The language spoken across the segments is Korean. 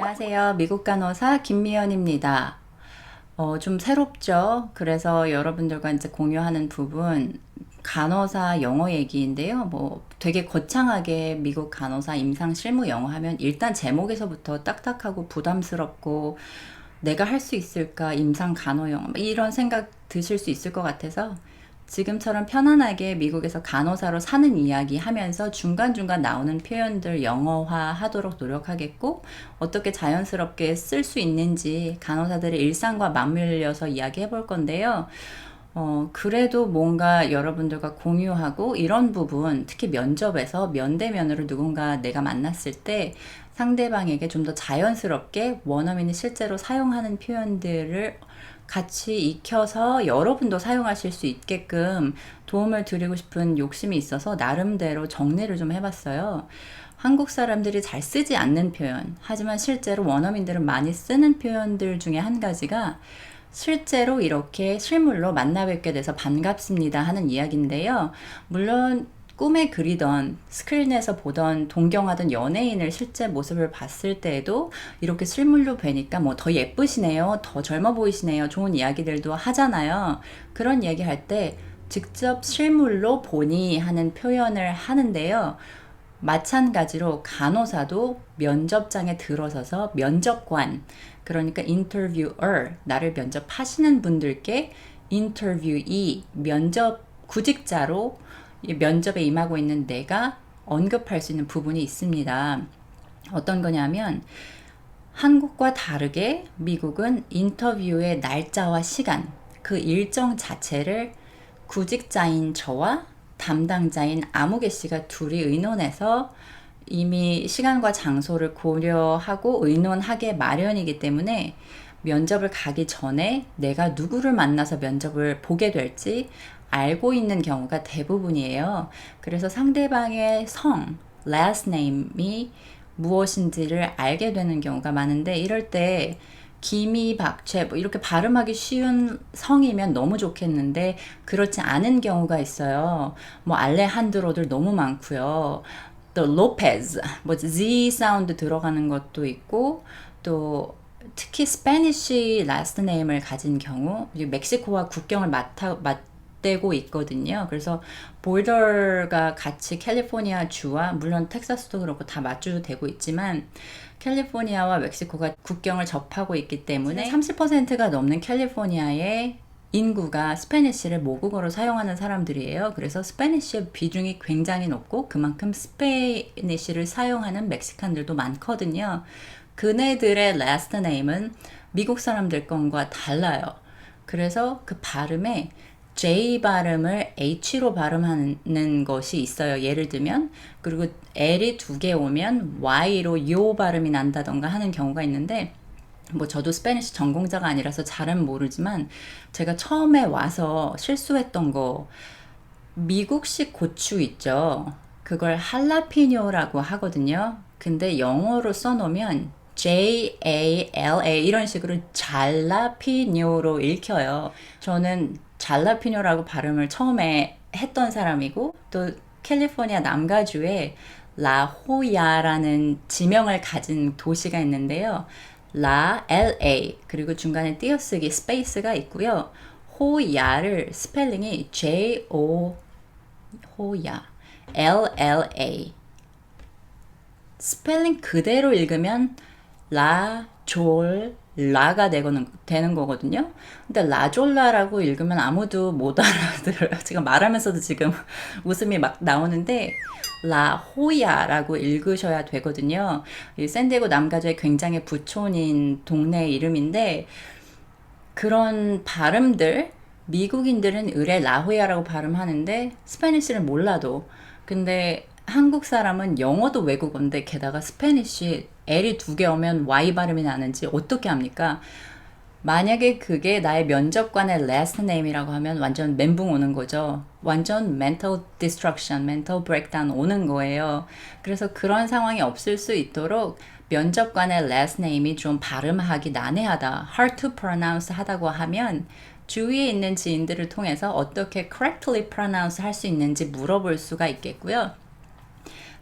안녕하세요. 미국 간호사 김미연입니다. 좀 새롭죠? 그래서 여러분들과 이제 공유하는 부분, 간호사 영어 얘기인데요. 뭐 되게 거창하게 미국 간호사 임상 실무 영어 하면 일단 제목에서부터 딱딱하고 부담스럽고 내가 할 수 있을까? 임상 간호 영어. 이런 생각 드실 수 있을 것 같아서 지금처럼 편안하게 미국에서 간호사로 사는 이야기 하면서 중간중간 나오는 표현들 영어화 하도록 노력하겠고, 어떻게 자연스럽게 쓸 수 있는지 간호사들의 일상과 맞물려서 이야기해 볼 건데요. 그래도 뭔가 여러분들과 공유하고 이런 부분, 특히 면접에서 면대면으로 누군가 내가 만났을 때 상대방에게 좀 더 자연스럽게 원어민이 실제로 사용하는 표현들을 같이 익혀서 여러분도 사용하실 수 있게끔 도움을 드리고 싶은 욕심이 있어서 나름대로 정리를 좀 해봤어요. 한국 사람들이 잘 쓰지 않는 표현, 하지만 실제로 원어민들은 많이 쓰는 표현들 중에 한 가지가 실제로 이렇게 실물로 만나 뵙게 돼서 반갑습니다 하는 이야기인데요. 물론 꿈에 그리던 스크린에서 보던 동경하던 연예인을 실제 모습을 봤을 때에도 이렇게 실물로 뵈니까 뭐 더 예쁘시네요, 더 젊어 보이시네요, 좋은 이야기들도 하잖아요. 그런 이야기 할 때 직접 실물로 보니 하는 표현을 하는데요. 마찬가지로 간호사도 면접장에 들어서서 면접관, 그러니까 interviewer, 나를 면접하시는 분들께 interviewee, 면접 구직자로 면접에 임하고 있는 내가 언급할 수 있는 부분이 있습니다. 어떤 거냐면 한국과 다르게 미국은 인터뷰의 날짜와 시간, 그 일정 자체를 구직자인 저와 담당자인 아무개 씨가 둘이 의논해서 이미 시간과 장소를 고려하고 의논하게 마련이기 때문에 면접을 가기 전에 내가 누구를 만나서 면접을 보게 될지 알고 있는 경우가 대부분이에요. 그래서 상대방의 성, last name이 무엇인지를 알게 되는 경우가 많은데, 이럴 때 기미, 박채 뭐 이렇게 발음하기 쉬운 성이면 너무 좋겠는데 그렇지 않은 경우가 있어요. 뭐 알레한드로들 너무 많고요. 또 로페즈, 뭐 Z 사운드 들어가는 것도 있고, 또 특히 스페니쉬 라스트 네임을 가진 경우, 멕시코와 국경을 맞대고 있거든요. 그래서 보더가 같이 캘리포니아 주와 물론 텍사스도 그렇고 다 맞주되고 있지만 캘리포니아와 멕시코가 국경을 접하고 있기 때문에 30%가 넘는 캘리포니아의 인구가 스페니쉬를 모국어로 사용하는 사람들이에요. 그래서 스페니쉬의 비중이 굉장히 높고 그만큼 스페니쉬를 사용하는 멕시칸들도 많거든요. 그네들의 last name은 미국 사람들 건과 달라요. 그래서 그 발음에 J 발음을 H로 발음하는 것이 있어요. 예를 들면, 그리고 L이 두 개 오면 Y로 요 발음이 난다던가 하는 경우가 있는데, 뭐 저도 스페니쉬 전공자가 아니라서 잘은 모르지만 제가 처음에 와서 실수했던 거, 미국식 고추 있죠. 그걸 할라피뇨라고 하거든요. 근데 영어로 써놓으면 JALA 이런 식으로 잘라피뇨로 읽혀요. 저는 잘라피뇨라고 발음을 처음에 했던 사람이고, 또 캘리포니아 남가주에 라호야라는 지명을 가진 도시가 있는데요. 라 LA 그리고 중간에 띄어쓰기 스페이스가 있고요. 호야를 스펠링이 JO 호야 LLA, 스펠링 그대로 읽으면 라졸라가 되는 거거든요. 근데 라졸라라고 읽으면 아무도 못 알아들어요. 지금 말하면서도 지금 웃음이 막 나오는데 라호야라고 읽으셔야 되거든요. 이 샌디에고 남가주의 굉장히 부촌인 동네 이름인데, 그런 발음들 미국인들은 의뢰 라호야라고 발음하는데 스페니쉬를 몰라도, 근데 한국 사람은 영어도 외국어인데 게다가 스페니쉬 L이 두 개 오면 Y 발음이 나는지 어떻게 합니까? 만약에 그게 나의 면접관의 last name이라고 하면 완전 멘붕 오는 거죠. 완전 mental destruction, mental breakdown 오는 거예요. 그래서 그런 상황이 없을 수 있도록 면접관의 last name이 좀 발음하기 난해하다, hard to pronounce 하다고 하면 주위에 있는 지인들을 통해서 어떻게 correctly pronounce 할 수 있는지 물어볼 수가 있겠고요.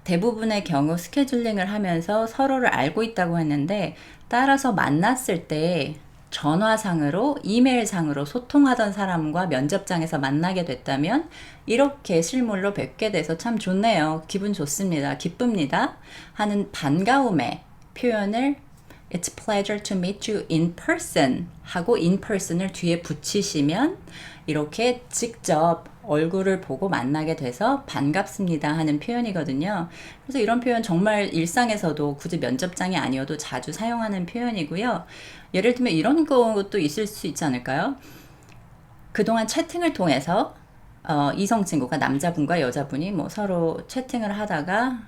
대부분의 경우 스케줄링을 하면서 서로를 알고 있다고 했는데 따라서 만났을 때 전화상으로 이메일상으로 소통하던 사람과 면접장에서 만나게 됐다면 이렇게 실물로 뵙게 돼서 참 좋네요. 기분 좋습니다. 기쁩니다. 하는 반가움의 표현을 It's pleasure to meet you in person 하고 in person을 뒤에 붙이시면 이렇게 직접 얼굴을 보고 만나게 돼서 반갑습니다 하는 표현이거든요. 그래서 이런 표현 정말 일상에서도 굳이 면접장이 아니어도 자주 사용하는 표현이고요. 예를 들면 이런 것도 있을 수 있지 않을까요? 그동안 채팅을 통해서 이성 친구가 남자분과 여자분이 뭐 서로 채팅을 하다가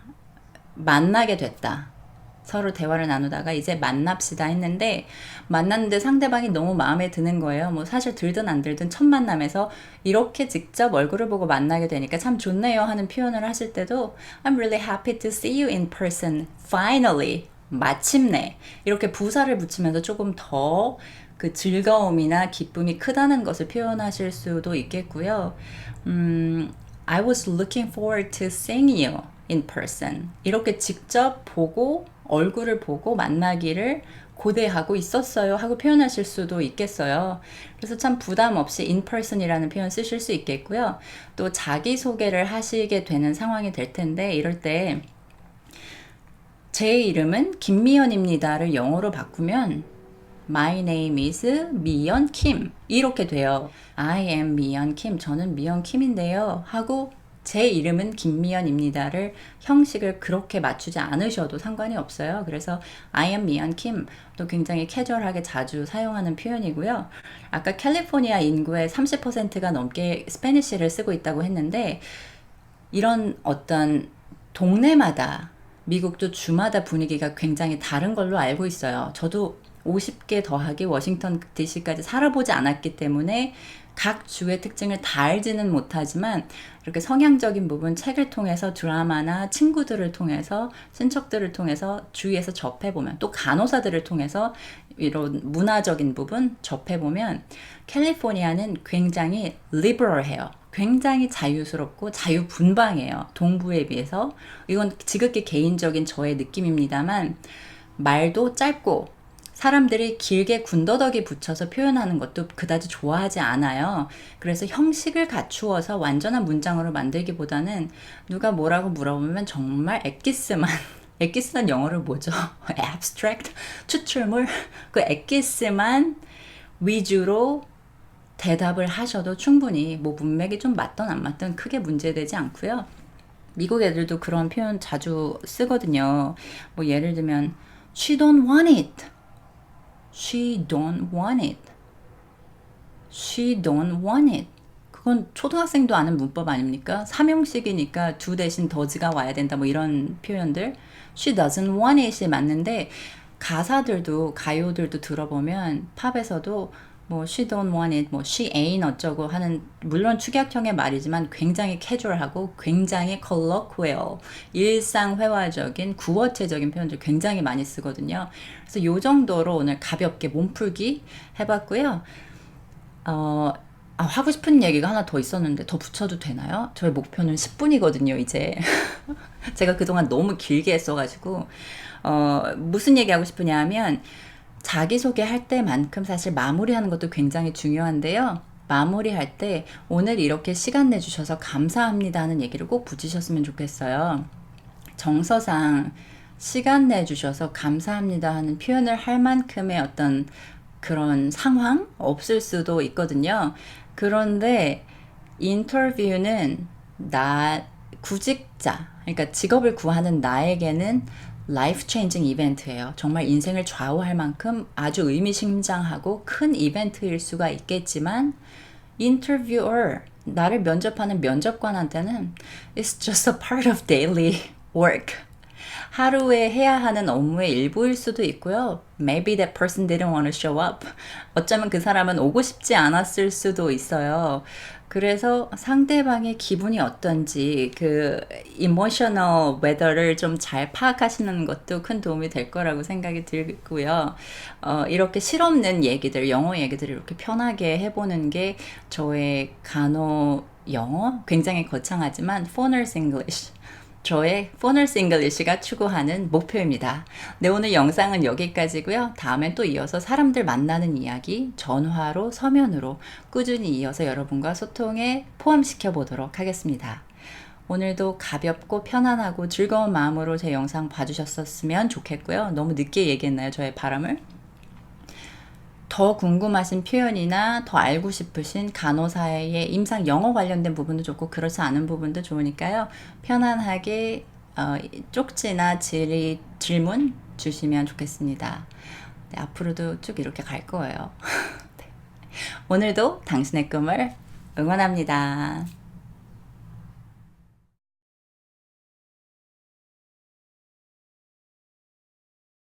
만나게 됐다. 서로 대화를 나누다가 이제 만납시다 했는데 만났는데 상대방이 너무 마음에 드는 거예요. 뭐 사실 들든 안 들든 첫 만남에서 이렇게 직접 얼굴을 보고 만나게 되니까 참 좋네요 하는 표현을 하실 때도 I'm really happy to see you in person. Finally. 마침내. 이렇게 부사를 붙이면서 조금 더 그 즐거움이나 기쁨이 크다는 것을 표현하실 수도 있겠고요. I was looking forward to seeing you in person. 이렇게 직접 보고 얼굴을 보고 만나기를 고대하고 있었어요 하고 표현하실 수도 있겠어요. 그래서 참 부담 없이 in person이라는 표현 쓰실 수 있겠고요. 또 자기소개를 하시게 되는 상황이 될 텐데 이럴 때 제 이름은 김미연입니다를 영어로 바꾸면 My name is 미연 킴 이렇게 돼요. I am 미연 킴. 저는 미연 킴인데요 하고 제 이름은 김미연입니다를 형식을 그렇게 맞추지 않으셔도 상관이 없어요. 그래서 I am 미연 킴도 굉장히 캐주얼하게 자주 사용하는 표현이고요. 아까 캘리포니아 인구의 30%가 넘게 스페니쉬를 쓰고 있다고 했는데 이런 어떤 동네마다 미국도 주마다 분위기가 굉장히 다른 걸로 알고 있어요. 저도 50개 더하기 워싱턴 DC까지 살아보지 않았기 때문에 각 주의 특징을 다 알지는 못하지만 이렇게 성향적인 부분 책을 통해서 드라마나 친구들을 통해서 친척들을 통해서 주위에서 접해보면 또 간호사들을 통해서 이런 문화적인 부분 접해보면 캘리포니아는 굉장히 리버럴해요. 굉장히 자유스럽고 자유분방해요. 동부에 비해서. 이건 지극히 개인적인 저의 느낌입니다만 말도 짧고 사람들이 길게 군더더기 붙여서 표현하는 것도 그다지 좋아하지 않아요. 그래서 형식을 갖추어서 완전한 문장으로 만들기보다는 누가 뭐라고 물어보면 정말 엑기스만 엑기스란 영어로 뭐죠? abstract? 추출물? 그 엑기스만 위주로 대답을 하셔도 충분히 뭐 문맥이 좀 맞든 안 맞든 크게 문제되지 않고요. 미국 애들도 그런 표현 자주 쓰거든요. 뭐 예를 들면 She don't want it. She don't want it. She don't want it. 그건 초등학생도 아는 문법 아닙니까? 삼형식이니까 두 대신 더즈가 와야 된다 뭐 이런 표현들. She doesn't want it이 맞는데 가사들도 가요들도 들어보면 팝에서도 뭐 she don't want it, 뭐 she ain't 어쩌고 하는 물론 축약형의 말이지만 굉장히 캐주얼하고 굉장히 colloquial, 일상회화적인 구어체적인 표현들 굉장히 많이 쓰거든요. 그래서 요 정도로 오늘 가볍게 몸풀기 해봤고요. 하고 싶은 얘기가 하나 더 있었는데 더 붙여도 되나요? 저의 목표는 10분이거든요, 이제. 제가 그동안 너무 길게 했어가지고 무슨 얘기하고 싶으냐 하면 자기소개할 때만큼 사실 마무리하는 것도 굉장히 중요한데요. 마무리할 때 오늘 이렇게 시간 내주셔서 감사합니다 하는 얘기를 꼭 붙이셨으면 좋겠어요. 정서상 시간 내주셔서 감사합니다 하는 표현을 할 만큼의 어떤 그런 상황 없을 수도 있거든요. 그런데 인터뷰는 구직자, 그러니까 직업을 구하는 나에게는 라이프 체인징 이벤트예요. 정말 인생을 좌우할 만큼 아주 의미심장하고 큰 이벤트일 수가 있겠지만 interviewer, 나를 면접하는 면접관한테는 it's just a part of daily work. 하루에 해야 하는 업무의 일부일 수도 있고요. Maybe that person didn't want to show up. 어쩌면 그 사람은 오고 싶지 않았을 수도 있어요. 그래서 상대방의 기분이 어떤지 그 emotional weather를 좀 잘 파악하시는 것도 큰 도움이 될 거라고 생각이 들고요. 이렇게 실없는 얘기들, 영어 얘기들을 이렇게 편하게 해보는 게 저의 간호 영어 굉장히 거창하지만 Foreigners English 저의 포널스 잉글리시가 추구하는 목표입니다. 네, 오늘 영상은 여기까지고요. 다음엔 또 이어서 사람들 만나는 이야기 전화로 서면으로 꾸준히 이어서 여러분과 소통에 포함시켜 보도록 하겠습니다. 오늘도 가볍고 편안하고 즐거운 마음으로 제 영상 봐주셨었으면 좋겠고요. 너무 늦게 얘기했나요? 저의 바람을? 더 궁금하신 표현이나 더 알고 싶으신 간호사의 임상 영어 관련된 부분도 좋고 그렇지 않은 부분도 좋으니까요. 편안하게 쪽지나 질문 주시면 좋겠습니다. 네, 앞으로도 쭉 이렇게 갈 거예요. 네. 오늘도 당신의 꿈을 응원합니다.